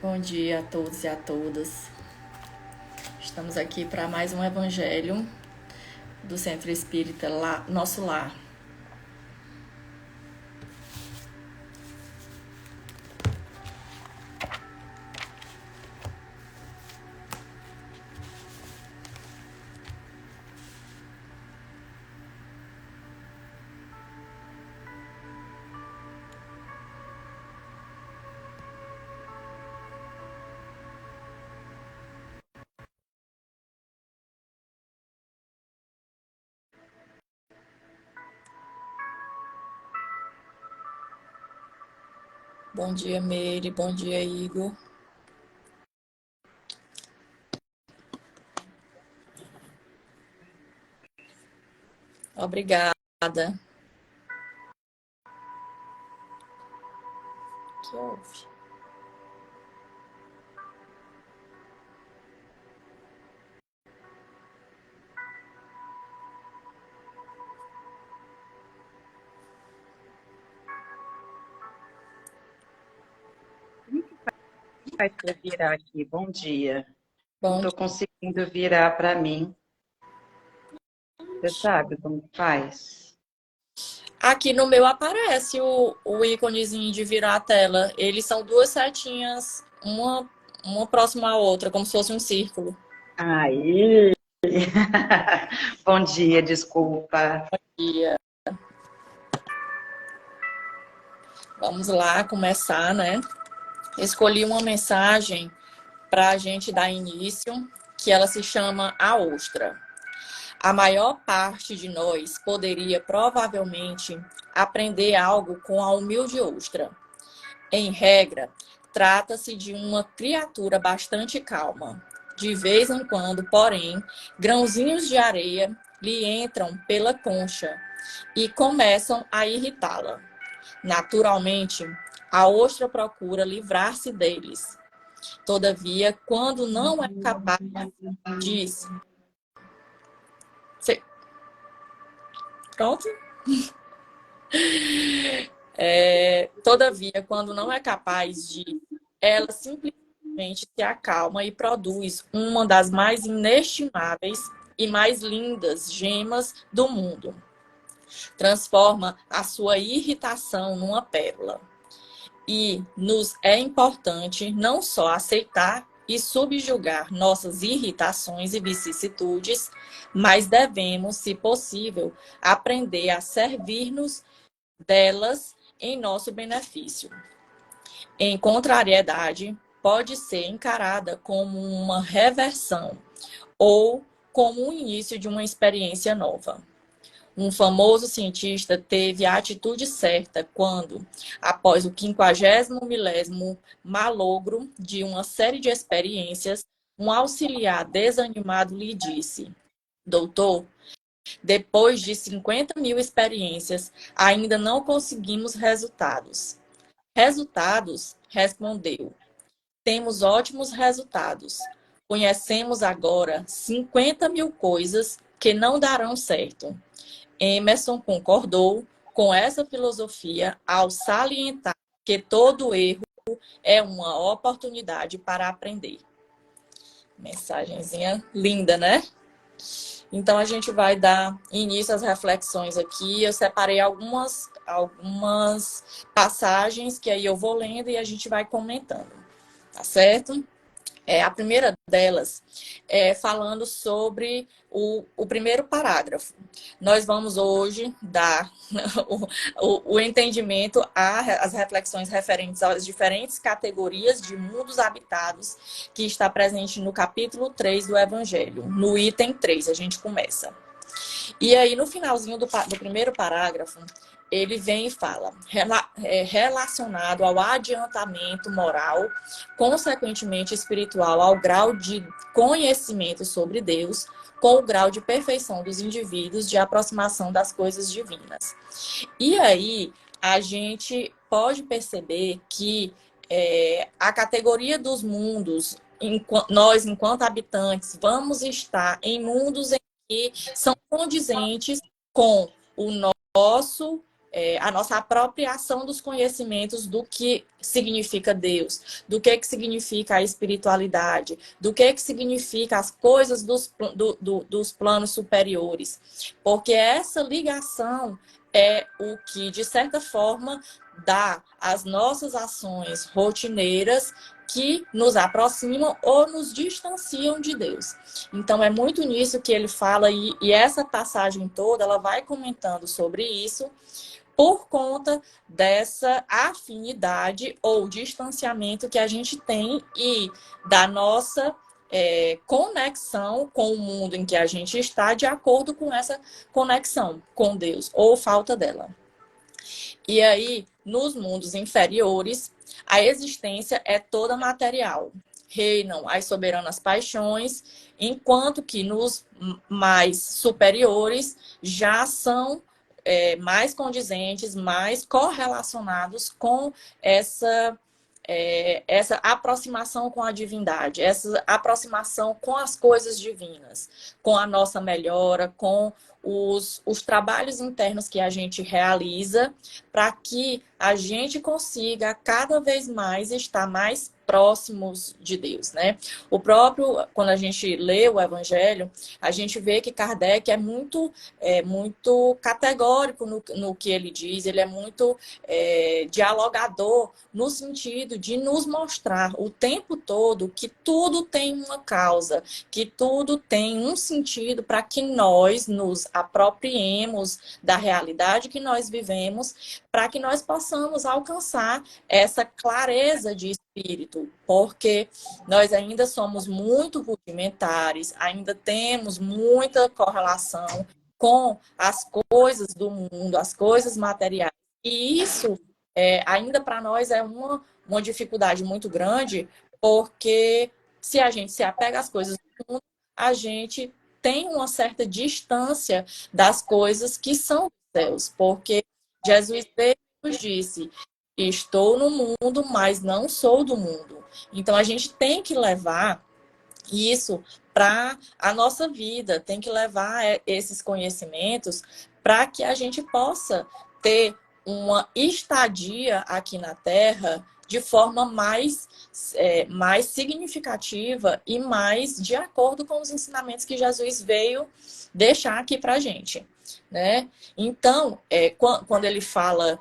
Bom dia a todos e a todas. Estamos aqui para mais um Evangelho do Centro Espírita Nosso Lar. Bom dia, Meire. Bom dia, Igor. Obrigada. Que houve? Faz para virar aqui. Bom dia. Não Bom, estou conseguindo virar para mim. Você sabe como faz? aqui no meu aparece o íconezinho de virar a tela. Eles são duas setinhas, uma próxima à outra, como se fosse um círculo. Aí. Bom dia, desculpa. E vamos lá começar, né? Escolhi uma mensagem para a gente dar início, que ela se chama A Ostra. A maior parte de nós poderia provavelmente aprender algo com a humilde ostra. Em regra, trata-se de uma criatura bastante calma. De vez em quando, porém, grãozinhos de areia lhe entram pela concha e começam a irritá-la. Naturalmente, a ostra procura livrar-se deles. Todavia, quando não é capaz disso, pronto? Todavia, quando não é capaz de, ela simplesmente se acalma e produz uma das mais inestimáveis e mais lindas gemas do mundo. Transforma a sua irritação numa pérola. E nos é importante não só aceitar e subjugar nossas irritações e vicissitudes, mas devemos, se possível, aprender a servir-nos delas em nosso benefício. Em contrariedade, pode ser encarada como uma reversão ou como o início de uma experiência nova. Um famoso cientista teve a atitude certa quando, após o 50º milésimo malogro de uma série de experiências, um auxiliar desanimado lhe disse: Doutor, depois de 50.000 experiências, ainda não conseguimos resultados. Resultados? Respondeu. Temos ótimos resultados. Conhecemos agora 50.000 coisas que não darão certo. Emerson concordou com essa filosofia ao salientar que todo erro é uma oportunidade para aprender. Mensagenzinha linda, né? Então, a gente vai dar início às reflexões aqui. Eu separei algumas passagens que aí eu vou lendo e a gente vai comentando, tá certo? A primeira delas é falando sobre o primeiro parágrafo. Nós vamos hoje dar o entendimento às reflexões referentes às diferentes categorias de mundos habitados que está presente no capítulo 3 do Evangelho. No item 3, a gente começa. E aí, no finalzinho do primeiro parágrafo, ele vem e fala, relacionado ao adiantamento moral, consequentemente espiritual, ao grau de conhecimento sobre Deus, com o grau de perfeição dos indivíduos, de aproximação das coisas divinas. E aí, a gente pode perceber que a categoria dos mundos, nós, enquanto habitantes, vamos estar em mundos em que são condizentes com o nosso a nossa apropriação dos conhecimentos do que significa Deus, do que significa a espiritualidade, do que significa as coisas dos planos superiores. Porque essa ligação é o que, de certa forma, dá às nossas ações rotineiras que nos aproximam ou nos distanciam de Deus. Então, é muito nisso que ele fala, e essa passagem toda, ela vai comentando sobre isso, por conta dessa afinidade ou distanciamento que a gente tem e da nossa conexão com o mundo em que a gente está, de acordo com essa conexão com Deus, ou falta dela. E aí, nos mundos inferiores, a existência é toda material. Reinam as soberanas paixões, enquanto que nos mais superiores já são mais condizentes, mais correlacionados com essa aproximação com a divindade, essa aproximação com as coisas divinas, com a nossa melhora, com os trabalhos internos que a gente realiza, para que a gente consiga cada vez mais estar mais próximos de Deus, né? O próprio, quando a gente lê o Evangelho, a gente vê que Kardec é muito categórico no que ele diz, ele é muito dialogador, no sentido de nos mostrar o tempo todo que tudo tem uma causa, que tudo tem um sentido para que nós nos apropriemos da realidade que nós vivemos, para que nós possamos alcançar essa clareza de espírito, porque nós ainda somos muito rudimentares, ainda temos muita correlação com as coisas do mundo, as coisas materiais. E isso, ainda para nós, é uma dificuldade muito grande, porque se a gente se apega às coisas do mundo, a gente tem uma certa distância das coisas que são dos céus, porque Jesus nos disse: estou no mundo, mas não sou do mundo. Então, a gente tem que levar isso para a nossa vida, tem que levar esses conhecimentos para que a gente possa ter uma estadia aqui na Terra de forma mais significativa e mais de acordo com os ensinamentos que Jesus veio deixar aqui para a gente, né? Então, quando ele fala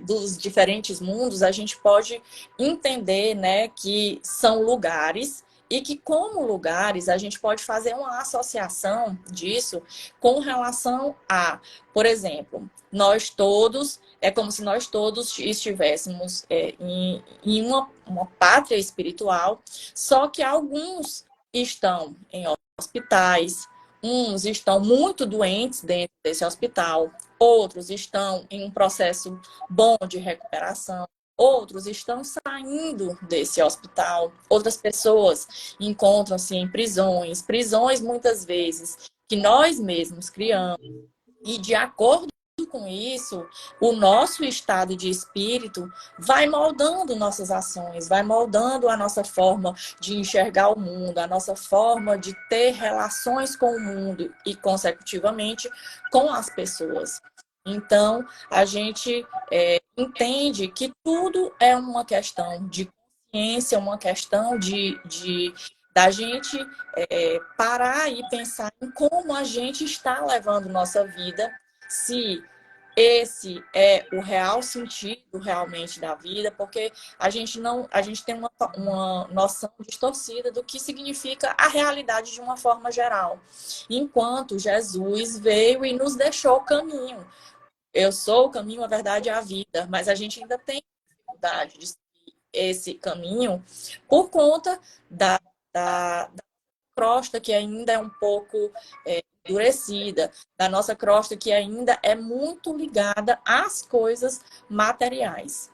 dos diferentes mundos, a gente pode entender, né, que são lugares e que, como lugares, a gente pode fazer uma associação disso com relação a, por exemplo, nós todos, é como se nós todos estivéssemos em uma pátria espiritual, só que alguns estão em hospitais, uns estão muito doentes dentro desse hospital, outros estão em um processo bom de recuperação, outros estão saindo desse hospital, outras pessoas encontram-se em prisões muitas vezes que nós mesmos criamos, e de acordo com isso, o nosso estado de espírito vai moldando nossas ações, vai moldando a nossa forma de enxergar o mundo, a nossa forma de ter relações com o mundo e, consecutivamente, com as pessoas. Então, a gente entende que tudo é uma questão de consciência, uma questão da gente parar e pensar em como a gente está levando nossa vida, se esse é o real sentido realmente da vida, porque a gente tem uma noção distorcida do que significa a realidade de uma forma geral. Enquanto Jesus veio e nos deixou o caminho. Eu sou o caminho, a verdade e a vida, mas a gente ainda tem dificuldade de seguir esse caminho por conta da crosta, que ainda é um pouco endurecida, da nossa crosta, que ainda é muito ligada às coisas materiais.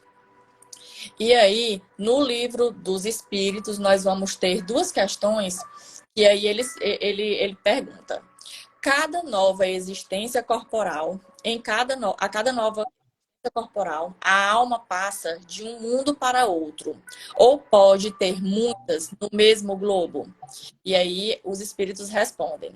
E aí, no livro dos Espíritos, nós vamos ter duas questões, e aí ele pergunta: cada nova existência corporal, a cada nova corporal, a alma passa de um mundo para outro, ou pode ter muitas no mesmo globo? E aí os espíritos respondem: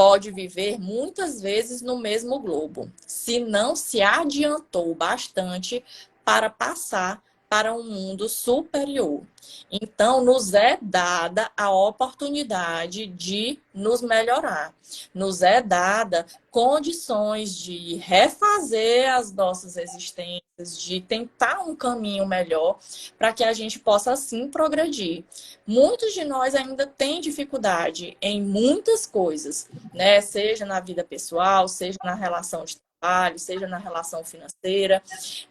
pode viver muitas vezes no mesmo globo, se não se adiantou bastante para passar para um mundo superior. Então, nos é dada a oportunidade de nos melhorar, nos é dada condições de refazer as nossas existências, de tentar um caminho melhor para que a gente possa assim progredir. Muitos de nós ainda têm dificuldade em muitas coisas, né? Seja na vida pessoal, seja na relação de trabalho, seja na relação financeira.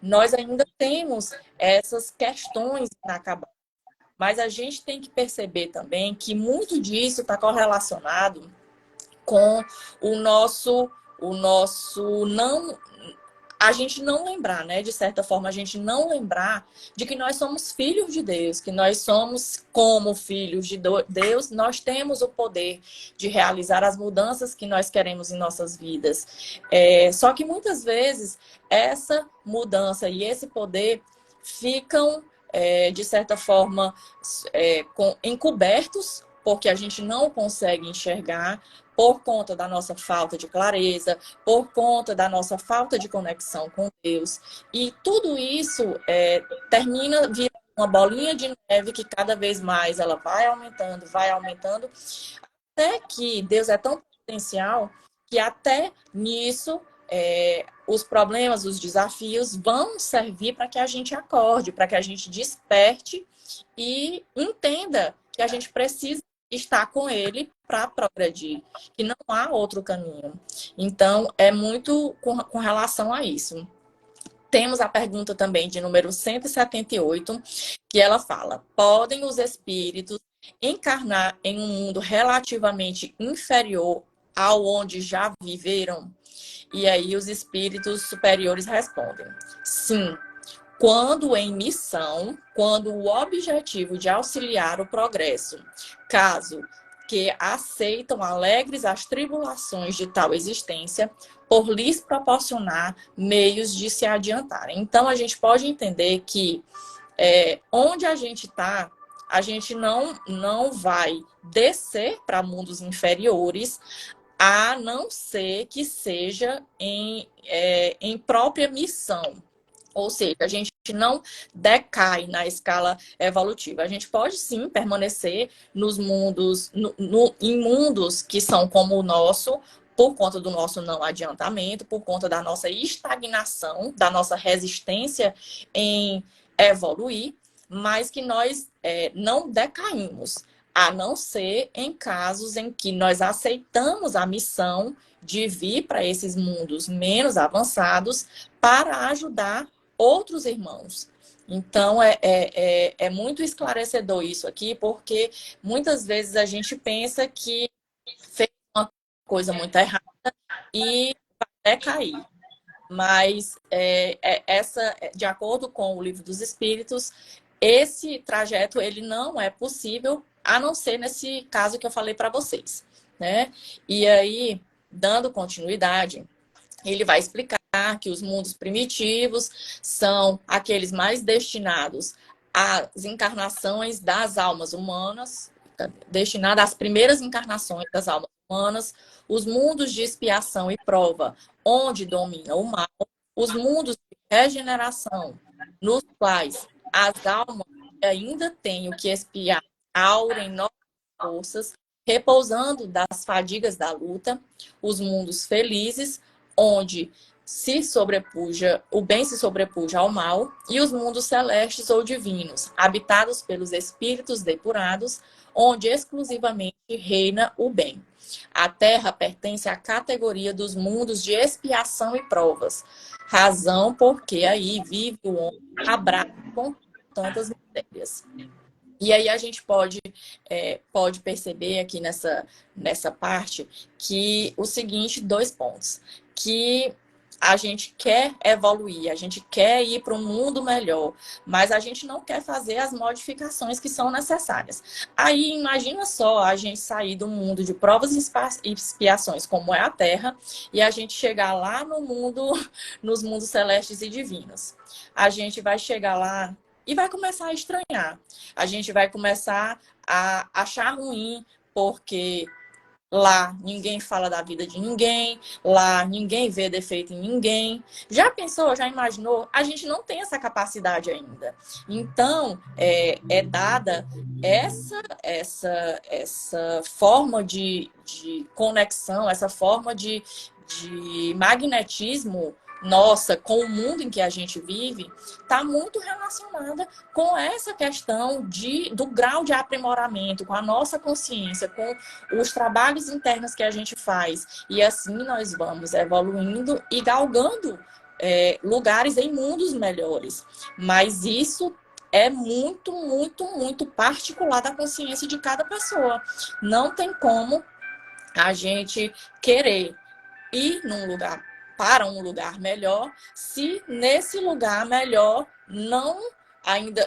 Nós ainda temos essas questões inacabadas. Mas a gente tem que perceber também que muito disso está correlacionado com o nosso não, a gente não lembrar, né? De certa forma, a gente não lembrar de que nós somos filhos de Deus, que nós somos, como filhos de Deus, nós temos o poder de realizar as mudanças que nós queremos em nossas vidas. Só que muitas vezes essa mudança e esse poder ficam, de certa forma, encobertos, porque a gente não consegue enxergar por conta da nossa falta de clareza, por conta da nossa falta de conexão com Deus. E tudo isso termina virando uma bolinha de neve que cada vez mais ela vai aumentando, até que Deus é tão potencial que até nisso os problemas, os desafios vão servir para que a gente acorde, para que a gente desperte e entenda que a gente precisa estar com ele para progredir, que não há outro caminho. Então, é muito com relação a isso. Temos a pergunta também de número 178, que ela fala: podem os espíritos encarnar em um mundo relativamente inferior ao onde já viveram? E aí os espíritos superiores respondem: sim, quando em missão, quando o objetivo de auxiliar o progresso, caso que aceitam alegres as tribulações de tal existência, por lhes proporcionar meios de se adiantarem. Então, a gente pode entender que onde a gente está, a gente não vai descer para mundos inferiores, a não ser que seja em própria missão. Ou seja, a gente não decai na escala evolutiva. A gente pode sim permanecer nos mundos, em mundos que são como o nosso, por conta do nosso não adiantamento, por conta da nossa estagnação, da nossa resistência em evoluir, mas que nós não decaímos, a não ser em casos em que nós aceitamos a missão de vir para esses mundos menos avançados para ajudar outros irmãos. Então, é muito esclarecedor isso aqui, porque muitas vezes a gente pensa que fez uma coisa muito errada e vai cair. Mas, de acordo com o Livro dos Espíritos, esse trajeto ele não é possível, a não ser nesse caso que eu falei para vocês, né? E aí, dando continuidade, ele vai explicar que os mundos primitivos são aqueles mais destinados às encarnações das almas humanas, destinados às primeiras encarnações das almas humanas, os mundos de expiação e prova, onde domina o mal, os mundos de regeneração, nos quais as almas ainda têm o que expiar, aurem novas forças, repousando das fadigas da luta, os mundos felizes, onde o bem se sobrepuja ao mal, e os mundos celestes ou divinos, habitados pelos espíritos depurados, onde exclusivamente reina o bem. A Terra pertence à categoria dos mundos de expiação e provas, razão porque aí vive o homem abraçado com tantas misérias. E aí a gente pode perceber aqui nessa parte que o seguinte, 2 pontos. Que a gente quer evoluir, a gente quer ir para um mundo melhor, mas a gente não quer fazer as modificações que são necessárias. Aí imagina só a gente sair do mundo de provas e expiações, como é a Terra, e a gente chegar lá nos mundos celestes e divinos. A gente vai chegar lá e vai começar a estranhar. A gente vai começar a achar ruim, porque Lá ninguém fala da vida de ninguém, lá ninguém vê defeito em ninguém. Já pensou, já imaginou? A gente não tem essa capacidade ainda. Então, é dada essa forma de conexão, essa forma de magnetismo nossa com o mundo em que a gente vive, está muito relacionada com essa questão do grau de aprimoramento, com a nossa consciência, com os trabalhos internos que a gente faz. E assim nós vamos evoluindo e galgando lugares em mundos melhores. Mas isso é muito, muito, muito particular da consciência de cada pessoa. Não tem como a gente querer ir para um lugar melhor, se nesse lugar melhor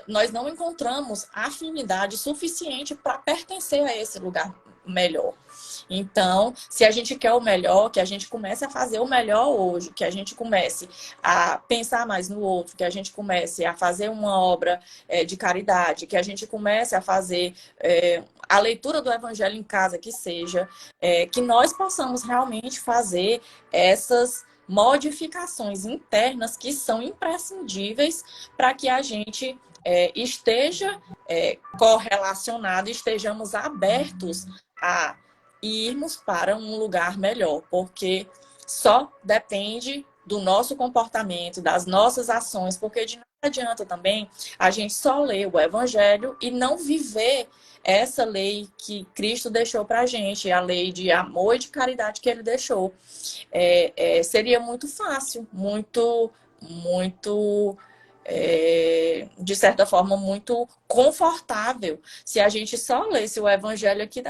nós não encontramos afinidade suficiente para pertencer a esse lugar melhor. Então, se a gente quer o melhor, que a gente comece a fazer o melhor hoje, que a gente comece a pensar mais no outro, que a gente comece a fazer uma obra de caridade, que a gente comece a fazer a leitura do Evangelho em casa, que seja, que nós possamos realmente fazer essas modificações internas que são imprescindíveis para que a gente esteja correlacionado, estejamos abertos a irmos para um lugar melhor, porque só depende do nosso comportamento, das nossas ações, porque de nada adianta também a gente só ler o Evangelho e não viver essa lei que Cristo deixou para a gente, a lei de amor e de caridade que ele deixou. Seria muito fácil, muito, de certa forma, muito confortável se a gente só lesse o Evangelho aqui,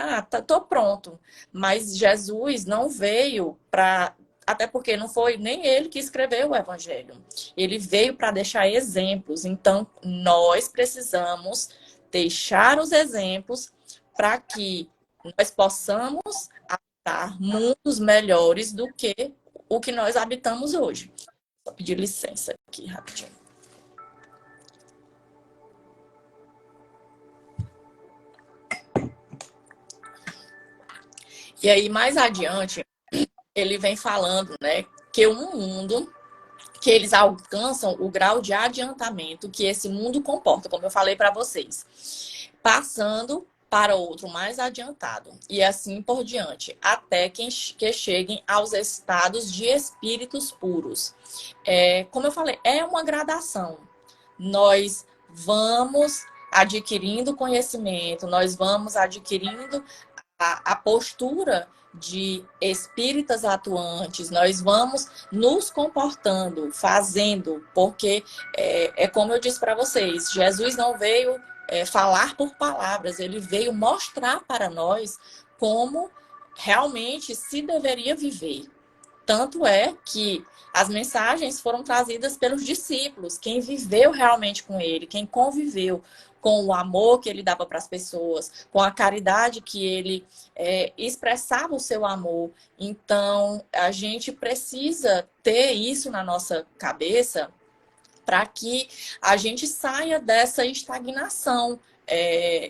tô pronto. Mas Jesus não veio para... Até porque não foi nem ele que escreveu o Evangelho. Ele veio para deixar exemplos. Então, nós precisamos deixar os exemplos para que nós possamos habitar mundos melhores do que o que nós habitamos hoje. Vou pedir licença aqui rapidinho. E aí, mais adiante, ele vem falando, né, que um mundo que eles alcançam o grau de adiantamento que esse mundo comporta, como eu falei para vocês, passando para outro mais adiantado, e assim por diante, até que cheguem aos estados de espíritos puros. Como eu falei, é uma gradação. Nós vamos adquirindo conhecimento, nós vamos adquirindo a postura de espíritas atuantes, nós vamos nos comportando, fazendo, porque como eu disse para vocês, Jesus não veio falar por palavras, ele veio mostrar para nós como realmente se deveria viver. Tanto é que as mensagens foram trazidas pelos discípulos, quem viveu realmente com ele, quem conviveu com o amor que ele dava para as pessoas, com a caridade que ele expressava o seu amor. Então, a gente precisa ter isso na nossa cabeça para que a gente saia dessa estagnação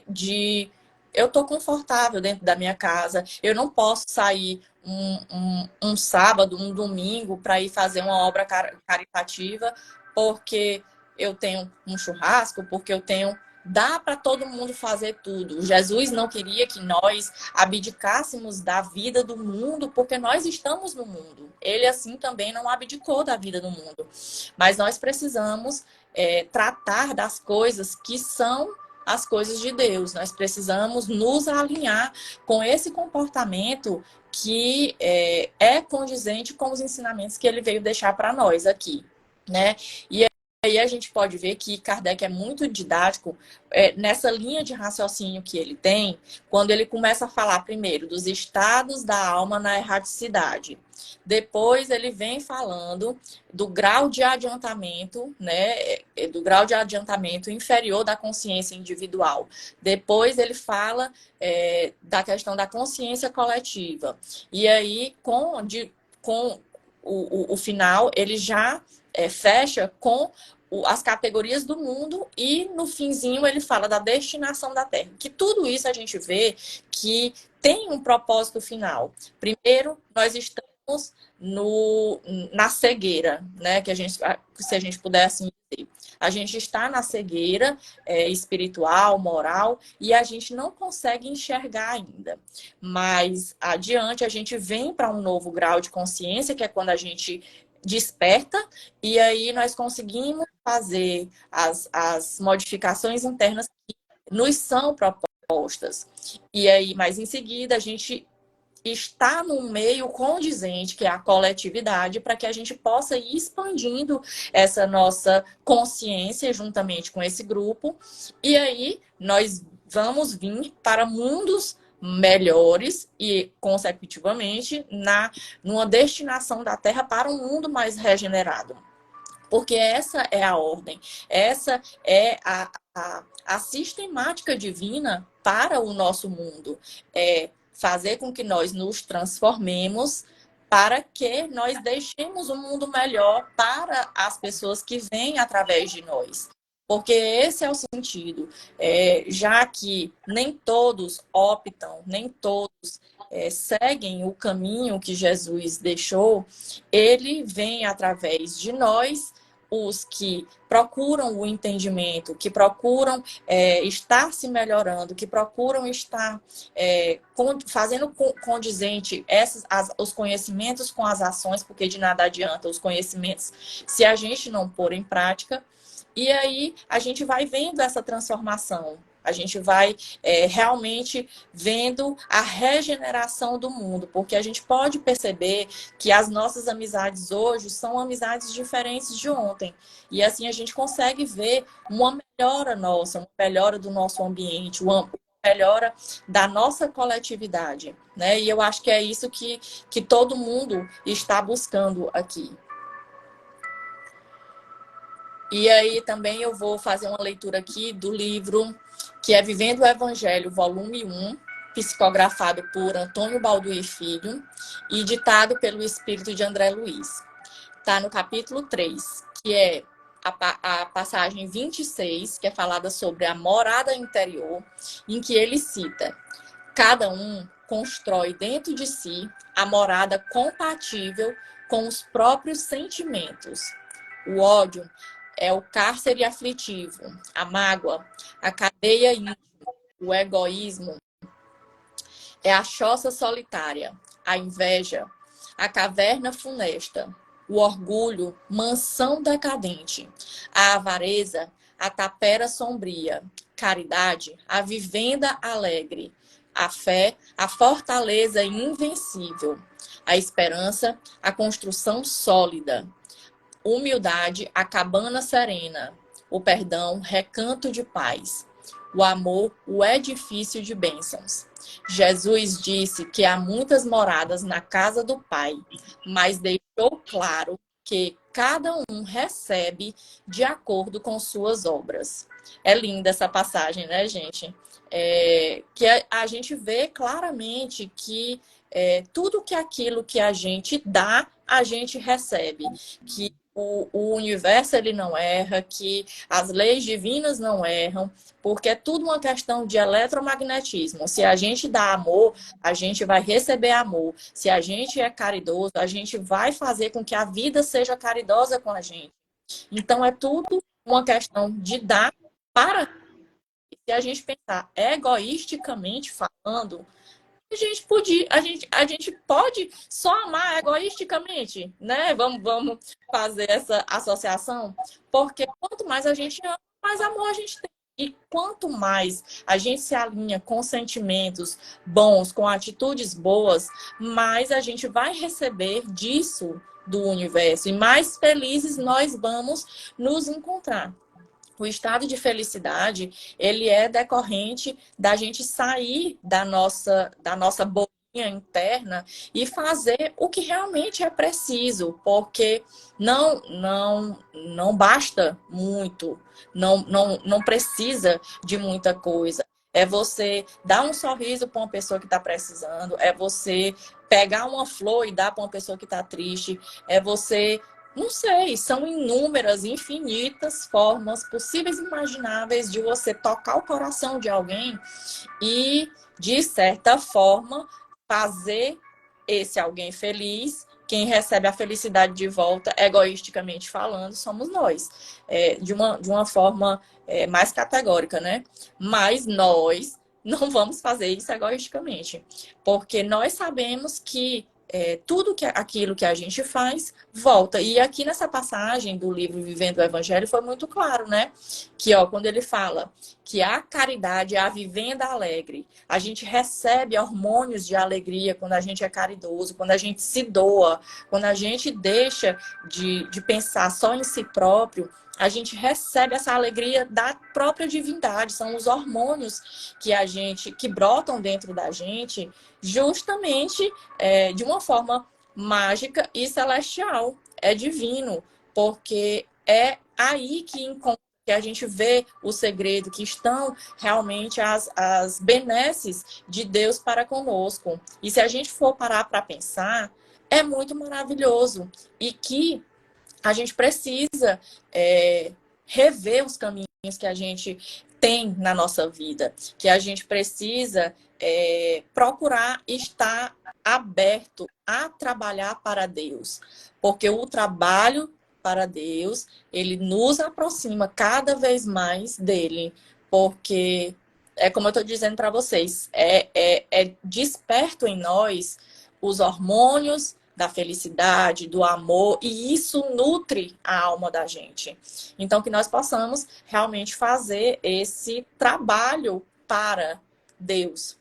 de eu estou confortável dentro da minha casa, eu não posso sair um sábado, um domingo para ir fazer uma obra caritativa porque eu tenho um churrasco, porque eu tenho... Dá para todo mundo fazer tudo. Jesus não queria que nós abdicássemos da vida do mundo, porque nós estamos no mundo. Ele, assim, também não abdicou da vida do mundo. Mas nós precisamos tratar das coisas que são as coisas de Deus. Nós precisamos nos alinhar com esse comportamento que é condizente com os ensinamentos que ele veio deixar para nós aqui, né? E aí a gente pode ver que Kardec é muito didático nessa linha de raciocínio que ele tem, quando ele começa a falar primeiro dos estados da alma na erraticidade. Depois ele vem falando do grau de adiantamento, né, do grau de adiantamento inferior da consciência individual. Depois ele fala da questão da consciência coletiva. E aí, com o final, ele já fecha com as categorias do mundo e no finzinho ele fala da destinação da Terra. Que tudo isso a gente vê que tem um propósito final. Primeiro, nós estamos na cegueira, né? Que se a gente puder assim dizer. A gente está na cegueira espiritual, moral, e a gente não consegue enxergar ainda. Mas adiante a gente vem para um novo grau de consciência, que é quando a gente desperta, e aí nós conseguimos fazer as modificações internas que nos são propostas. E aí, mas em seguida, a gente está num meio condizente, que é a coletividade, para que a gente possa ir expandindo essa nossa consciência juntamente com esse grupo. E aí nós vamos vir para mundos melhores e, consecutivamente, numa destinação da Terra para um mundo mais regenerado. Porque essa é a ordem, essa é a sistemática divina para o nosso mundo. É fazer com que nós nos transformemos para que nós deixemos um mundo melhor para as pessoas que vêm através de nós. Porque esse é o sentido. Já que nem todos optam, nem todos seguem o caminho que Jesus deixou, ele vem através de nós, os que procuram o entendimento, que procuram estar se melhorando, que procuram estar fazendo condizente os conhecimentos com as ações, porque de nada adianta os conhecimentos se a gente não pôr em prática. E aí a gente vai vendo essa transformação. A gente vai realmente vendo a regeneração do mundo, porque a gente pode perceber que as nossas amizades hoje são amizades diferentes de ontem. E assim a gente consegue ver uma melhora nossa, uma melhora do nosso ambiente, uma melhora da nossa coletividade, né? E eu acho que é isso que todo mundo está buscando aqui. E aí também eu vou fazer uma leitura aqui do livro que é Vivendo o Evangelho, volume 1, psicografado por Antônio Balduí Filho e ditado pelo espírito de André Luiz. Está no capítulo 3, que é a passagem 26, que é falada sobre a morada interior, em que ele cita: cada um constrói dentro de si a morada compatível com os próprios sentimentos. O ódio é o cárcere aflitivo, a mágoa, a cadeia íntima, o egoísmo é a choça solitária, a inveja, a caverna funesta, o orgulho, mansão decadente, a avareza, a tapera sombria, caridade, a vivenda alegre, a fé, a fortaleza invencível, a esperança, a construção sólida, humildade, a cabana serena, o perdão, recanto de paz, o amor, o edifício de bênçãos. Jesus disse que há muitas moradas na casa do Pai, mas deixou claro que cada um recebe de acordo com suas obras. É linda essa passagem, né, gente? Que a gente vê claramente que tudo que aquilo que a gente dá, a gente recebe. Que o universo ele não erra, que as leis divinas não erram, porque é tudo uma questão de eletromagnetismo. Se a gente dá amor, a gente vai receber amor. Se a gente é caridoso, a gente vai fazer com que a vida seja caridosa com a gente. Então é tudo uma questão de dar para. Se a gente pensar egoisticamente falando, a gente pode só amar egoisticamente, né? Vamos fazer essa associação, porque quanto mais a gente ama, mais amor a gente tem. E quanto mais a gente se alinha com sentimentos bons, com atitudes boas, mais a gente vai receber disso do universo e mais felizes nós vamos nos encontrar. O estado de felicidade, ele é decorrente da gente sair da nossa bolinha interna e fazer o que realmente é preciso, porque não basta muito, não precisa de muita coisa. É você dar um sorriso para uma pessoa que está precisando, é você pegar uma flor e dar para uma pessoa que está triste, é você Não sei, são inúmeras, infinitas formas possíveis e imagináveis de você tocar o coração de alguém e, de certa forma, fazer esse alguém feliz. Quem recebe a felicidade de volta, egoisticamente falando, somos nós. De uma forma mais categórica, né? Mas nós não vamos fazer isso egoisticamente. Porque nós sabemos que aquilo que a gente faz volta. E aqui nessa passagem do livro Vivendo o Evangelho foi muito claro, né? Que quando ele fala que a caridade é a vivenda alegre, a gente recebe hormônios de alegria quando a gente é caridoso, quando a gente se doa, quando a gente deixa de pensar só em si próprio, a gente recebe essa alegria da própria divindade. São os hormônios que brotam dentro da gente, justamente de uma forma mágica e celestial. É divino, porque é aí que a gente vê o segredo, que estão realmente as benesses de Deus para conosco. E se a gente for parar para pensar, é muito maravilhoso. E que a gente precisa rever os caminhos que a gente tem na nossa vida, que a gente precisa procurar estar aberto a trabalhar para Deus, porque o trabalho para Deus, ele nos aproxima cada vez mais dele, porque é como eu estou dizendo para vocês, desperto em nós os hormônios da felicidade, do amor, e isso nutre a alma da gente. Então, que nós possamos realmente fazer esse trabalho para Deus,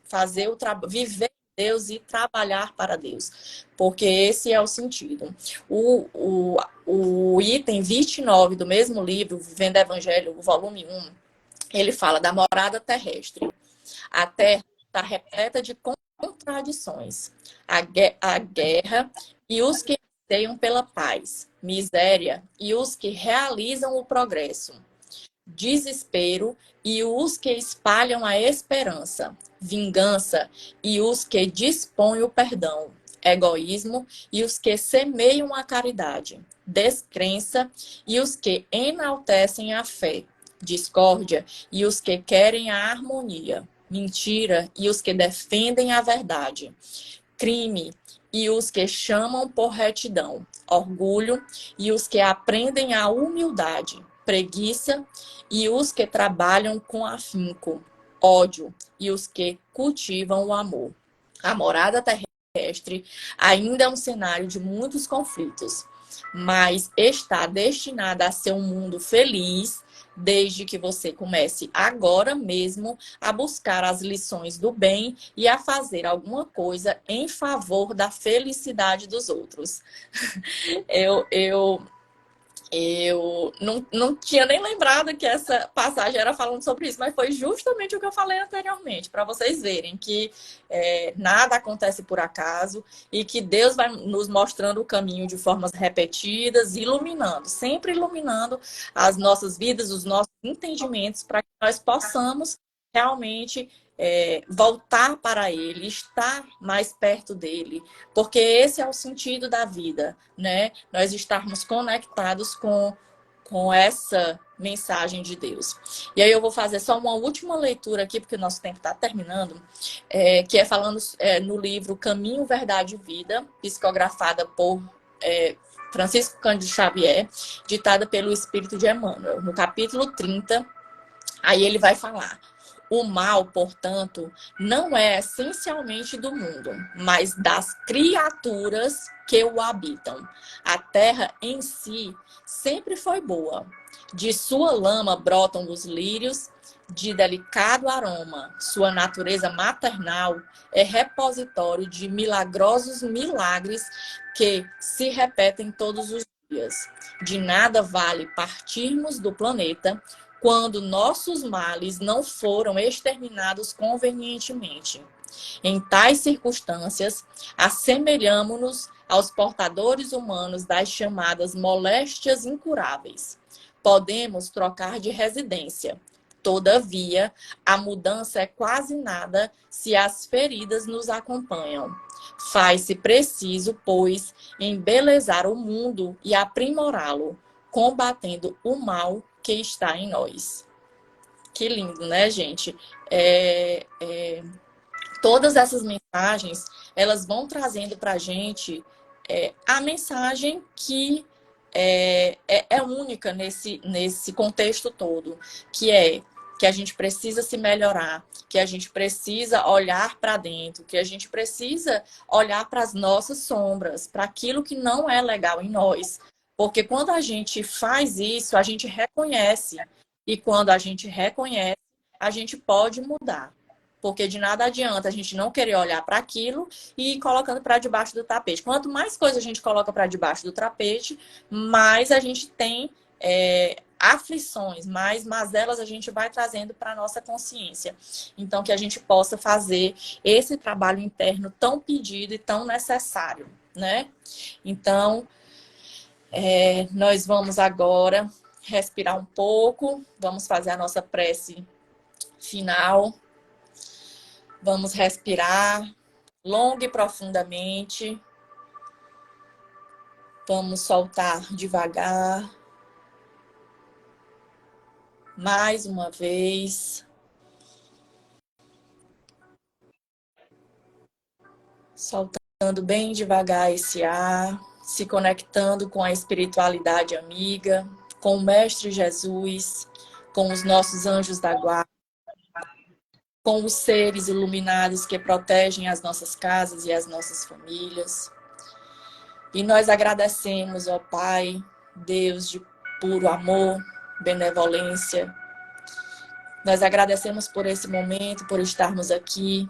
viver Deus e trabalhar para Deus, porque esse é o sentido. O item 29 do mesmo livro, Vivendo o Evangelho, o volume 1, ele fala da morada terrestre. A terra está repleta de contradições. A guerra e os que anseiam pela paz, miséria e os que realizam o progresso, desespero e os que espalham a esperança, vingança e os que dispõem o perdão, egoísmo e os que semeiam a caridade, descrença e os que enaltecem a fé, discórdia e os que querem a harmonia, mentira e os que defendem a verdade, crime e os que chamam por retidão, orgulho e os que aprendem a humildade, preguiça e os que trabalham com afinco, ódio e os que cultivam o amor. A morada terrestre ainda é um cenário de muitos conflitos, mas está destinada a ser um mundo feliz, desde que você comece agora mesmo a buscar as lições do bem e a fazer alguma coisa em favor da felicidade dos outros. Eu não tinha nem lembrado que essa passagem era falando sobre isso, mas foi justamente o que eu falei anteriormente, para vocês verem que nada acontece por acaso e que Deus vai nos mostrando o caminho de formas repetidas, iluminando, sempre iluminando as nossas vidas, os nossos entendimentos, para que nós possamos realmente voltar para Ele, estar mais perto dele, porque esse é o sentido da vida, né? Nós estarmos conectados com essa mensagem de Deus. E aí eu vou fazer só uma última leitura aqui, porque o nosso tempo está terminando, que é falando no livro Caminho, Verdade e Vida, psicografada por Francisco Cândido Xavier, ditada pelo Espírito de Emmanuel. No capítulo 30, aí ele vai falar: o mal, portanto, não é essencialmente do mundo, mas das criaturas que o habitam. A terra em si sempre foi boa. De sua lama brotam os lírios de delicado aroma. Sua natureza maternal é repositório de milagrosos milagres que se repetem todos os dias. De nada vale partirmos do planeta quando nossos males não foram exterminados convenientemente. Em tais circunstâncias, assemelhamo-nos aos portadores humanos das chamadas moléstias incuráveis. Podemos trocar de residência, Todavia, a mudança é quase nada se as feridas nos acompanham. Faz-se preciso, pois, embelezar o mundo e aprimorá-lo, combatendo o mal que está em nós. Que lindo, né, gente? Todas essas mensagens, elas vão trazendo para a gente a mensagem que é única nesse contexto todo, que é que a gente precisa se melhorar, que a gente precisa olhar para dentro, que a gente precisa olhar para as nossas sombras, para aquilo que não é legal em nós. Porque quando a gente faz isso, a gente reconhece. E quando a gente reconhece, a gente pode mudar. Porque de nada adianta a gente não querer olhar para aquilo e ir colocando para debaixo do tapete. Quanto mais coisa a gente coloca para debaixo do tapete, mais a gente tem aflições, mais mazelas a gente vai trazendo para a nossa consciência. Então, que a gente possa fazer esse trabalho interno tão pedido e tão necessário, né? Então, nós vamos agora respirar um pouco, vamos fazer a nossa prece final. Vamos respirar longa e profundamente. Vamos soltar devagar. Mais uma vez. Soltando bem devagar esse ar, se conectando com a espiritualidade amiga, com o Mestre Jesus, com os nossos anjos da guarda, com os seres iluminados que protegem as nossas casas e as nossas famílias. E nós agradecemos, ó Pai, Deus de puro amor, benevolência. Nós agradecemos por esse momento, por estarmos aqui,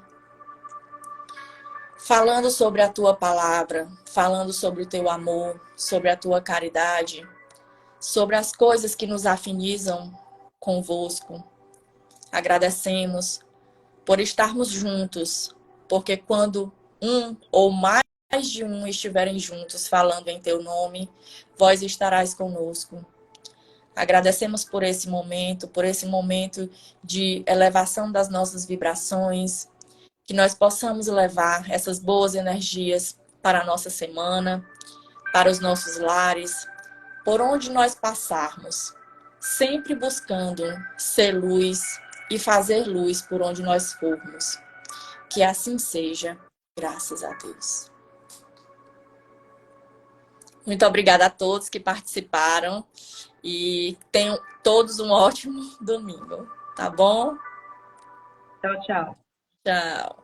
falando sobre a Tua palavra, falando sobre o Teu amor, sobre a Tua caridade, sobre as coisas que nos afinizam convosco. Agradecemos por estarmos juntos, porque quando um ou mais de um estiverem juntos falando em Teu nome, vós estarás conosco. Agradecemos por esse momento de elevação das nossas vibrações, que nós possamos levar essas boas energias para a nossa semana, para os nossos lares, por onde nós passarmos, sempre buscando ser luz e fazer luz por onde nós formos. Que assim seja, graças a Deus. Muito obrigada a todos que participaram e tenham todos um ótimo domingo, tá bom? Tchau, tchau. Tchau.